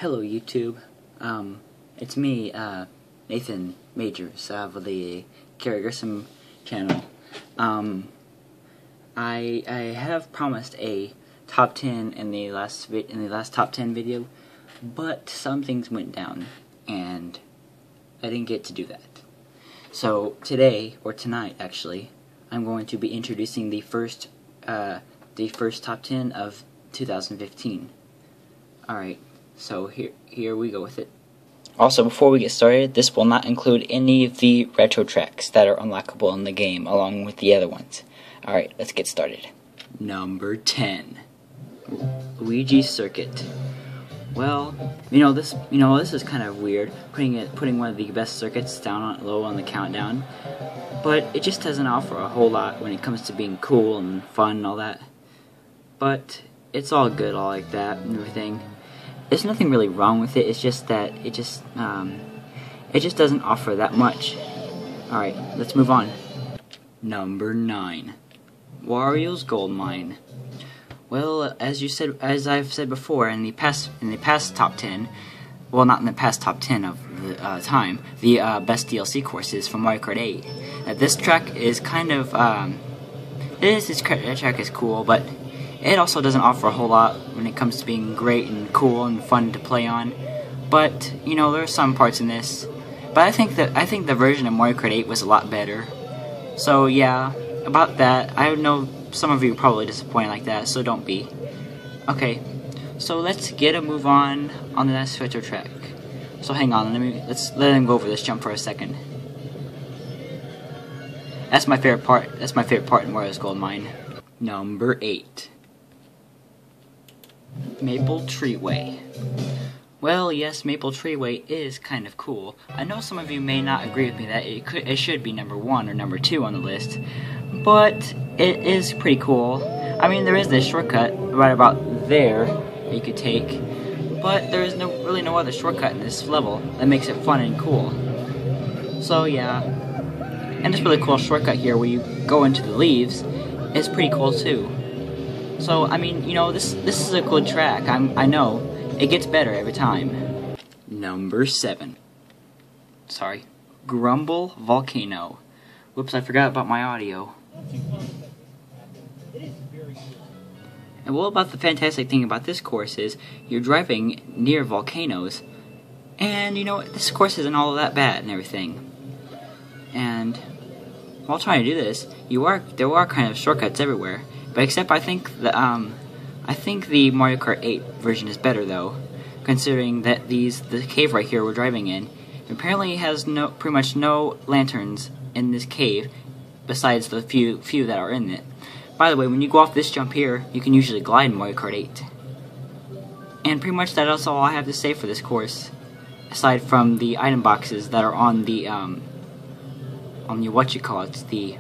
Hello YouTube, it's me, Nathan Majors of the Gary Grissom channel. I have promised a top 10 in the last top 10 video, but some things went down and I didn't get to do that. So today, or tonight actually, I'm going to be introducing the first top 10 of 2015. Alright. So here we go with it. Also, before we get started, this will not include any of the retro tracks that are unlockable in the game, along with the other ones. Alright, let's get started. Number 10. Luigi Circuit. Well, this is kind of weird, putting one of the best circuits down low on the countdown, but it just doesn't offer a whole lot when it comes to being cool and fun and all that. But it's all good, all like that and everything. There's nothing really wrong with it. It's just that it just doesn't offer that much. Alright, let's move on. Number 9. Wario's Gold Mine. Well, as I've said before in the past top 10, well, not in the past top 10 of the time, the best DLC courses from Mario Kart 8. This track is kind of this track is cool, but it also doesn't offer a whole lot when it comes to being great and cool and fun to play on. But there are some parts in this. But I think the version of Mario Kart 8 was a lot better. So yeah, about that, I know some of you are probably disappointed like that, so don't be. Okay, so let's get a move on the next retro track. So hang on, let him go over this jump for a second. That's my favorite part. That's my favorite part in Wario's Gold Mine. Number 8. Maple Tree Way. Well, yes, Maple Tree Way is kind of cool. I know some of you may not agree with me that it should be number 1 or number 2 on the list, but it is pretty cool. I mean, there is this shortcut right about there that you could take, but there is really no other shortcut in this level that makes it fun and cool. So yeah, and this really cool shortcut here where you go into the leaves is pretty cool too. So, I mean, this is a good track. I know. It gets better every time. Number 7. Sorry. Grumble Volcano. Whoops, I forgot about my audio. And what about the fantastic thing about this course is you're driving near volcanoes, and this course isn't all that bad and everything. And while trying to do this, there are kind of shortcuts everywhere. But except I think the Mario Kart 8 version is better though, considering that the cave right here we're driving in apparently has pretty much no lanterns in this cave, besides the few that are in it. By the way, when you go off this jump here, you can usually glide in Mario Kart 8. And pretty much that's all I have to say for this course, aside from the item boxes that are on the the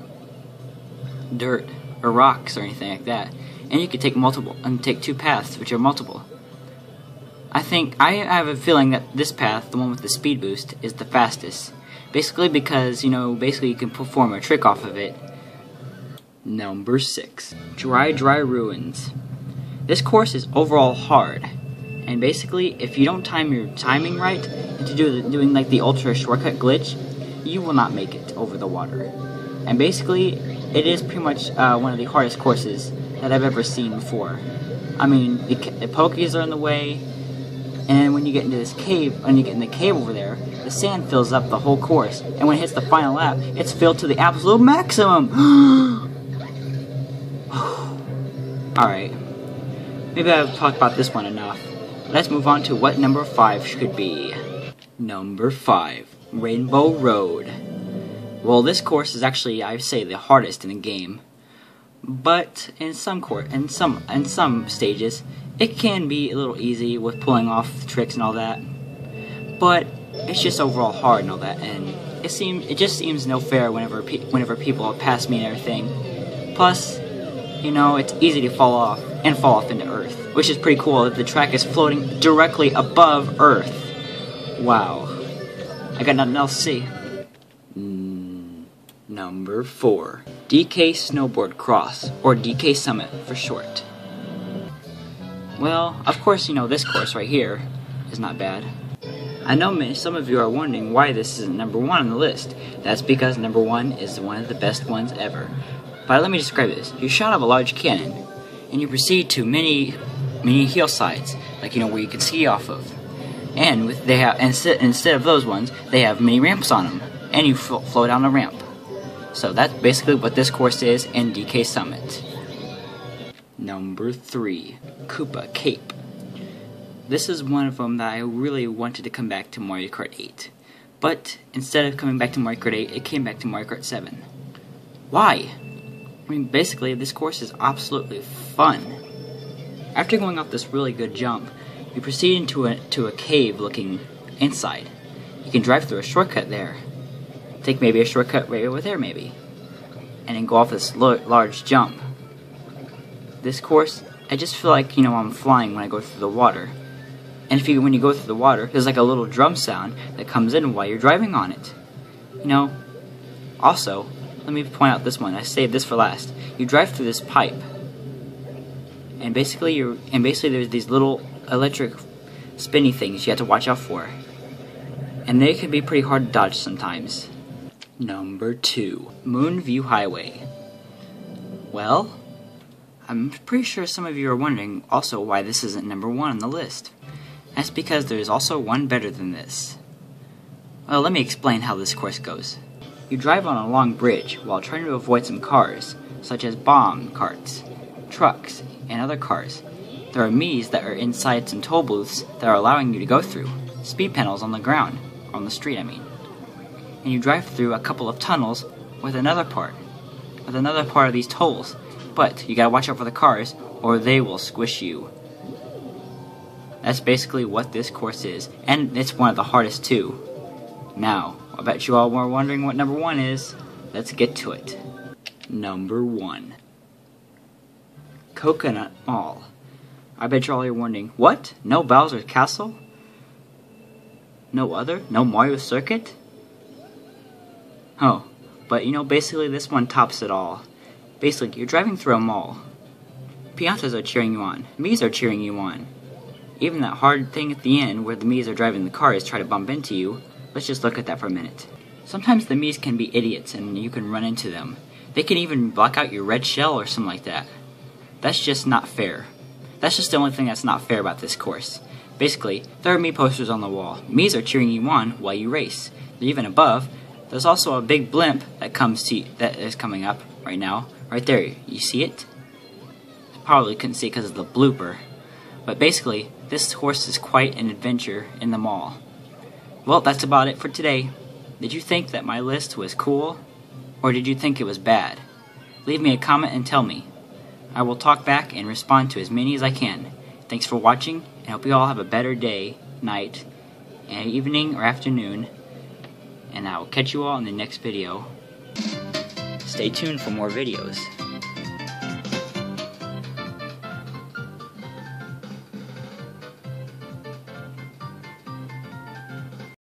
dirt or rocks or anything like that. And you could take 2 paths, which are multiple. I have a feeling that this path, the one with the speed boost, is the fastest. Basically because, you can perform a trick off of it. Number 6. Dry Ruins. This course is overall hard. And basically, if you don't time your timing right into doing like the ultra shortcut glitch, you will not make it over the water. And basically, it is pretty much one of the hardest courses that I've ever seen before. I mean, the pokies are in the way, and when you get into this cave, when you get in the cave over there, the sand fills up the whole course, and when it hits the final lap, it's filled to the absolute maximum! Alright, maybe I've talked about this one enough. Let's move on to what number 5 should be. Number 5, Rainbow Road. Well, this course is actually, I'd say, the hardest in the game. But in some stages, it can be a little easy with pulling off tricks and all that. But it's just overall hard and all that, and it just seems no fair whenever people pass me and everything. Plus, it's easy to fall off into Earth, which is pretty cool if the track is floating directly above Earth. Wow, I got nothing else to see. Number 4. DK Snowboard Cross, or DK Summit for short. Well, of course, this course right here is not bad. I know some of you are wondering why this isn't number 1 on the list. That's because number 1 is one of the best ones ever. But let me describe this. You shot up a large cannon, and you proceed to many hillsides, like where you can ski off of. And instead of those ones, they have many ramps on them, and you flow down a ramp. So that's basically what this course is in DK Summit. Number 3, Koopa Cape. This is one of them that I really wanted to come back to Mario Kart 8. But instead of coming back to Mario Kart 8, it came back to Mario Kart 7. Why? I mean, basically, this course is absolutely fun. After going off this really good jump, you proceed into a cave looking inside. You can drive through a shortcut there. Take maybe a shortcut right over there maybe. And then go off this large jump. This course, I just feel like, I'm flying when I go through the water. And when you go through the water, there's like a little drum sound that comes in while you're driving on it. Also, let me point out this one. I saved this for last. You drive through this pipe. And basically there's these little electric spinny things you have to watch out for. And they can be pretty hard to dodge sometimes. Number 2, Moonview Highway. Well, I'm pretty sure some of you are wondering also why this isn't number 1 on the list. That's because there's also one better than this. Well, let me explain how this course goes. You drive on a long bridge while trying to avoid some cars, such as bomb carts, trucks, and other cars. There are Miis that are inside some toll booths that are allowing you to go through, speed panels on the ground, on the street I mean. And you drive through a couple of tunnels with another part of these tolls. But you gotta watch out for the cars, or they will squish you. That's basically what this course is, and it's one of the hardest too. Now, I bet you all were wondering what number 1 is. Let's get to it. Number 1, Coconut Mall. I bet you all are wondering, what? No Bowser's Castle? No Mario Circuit? Oh, but basically this one tops it all. Basically, you're driving through a mall. Piatas are cheering you on. Miis are cheering you on. Even that hard thing at the end where the Miis are driving the cars try to bump into you, let's just look at that for a minute. Sometimes the Miis can be idiots and you can run into them. They can even block out your red shell or something like that. That's just not fair. That's just the only thing that's not fair about this course. Basically, there are Mii posters on the wall. Miis are cheering you on while you race. Even above, there's also a big blimp that is coming up right now. Right there, you see it? Probably couldn't see it because of the blooper. But basically, this course is quite an adventure in the mall. Well, that's about it for today. Did you think that my list was cool? Or did you think it was bad? Leave me a comment and tell me. I will talk back and respond to as many as I can. Thanks for watching, and I hope you all have a better day, night, and evening or afternoon. And I will catch you all in the next video. Stay tuned for more videos.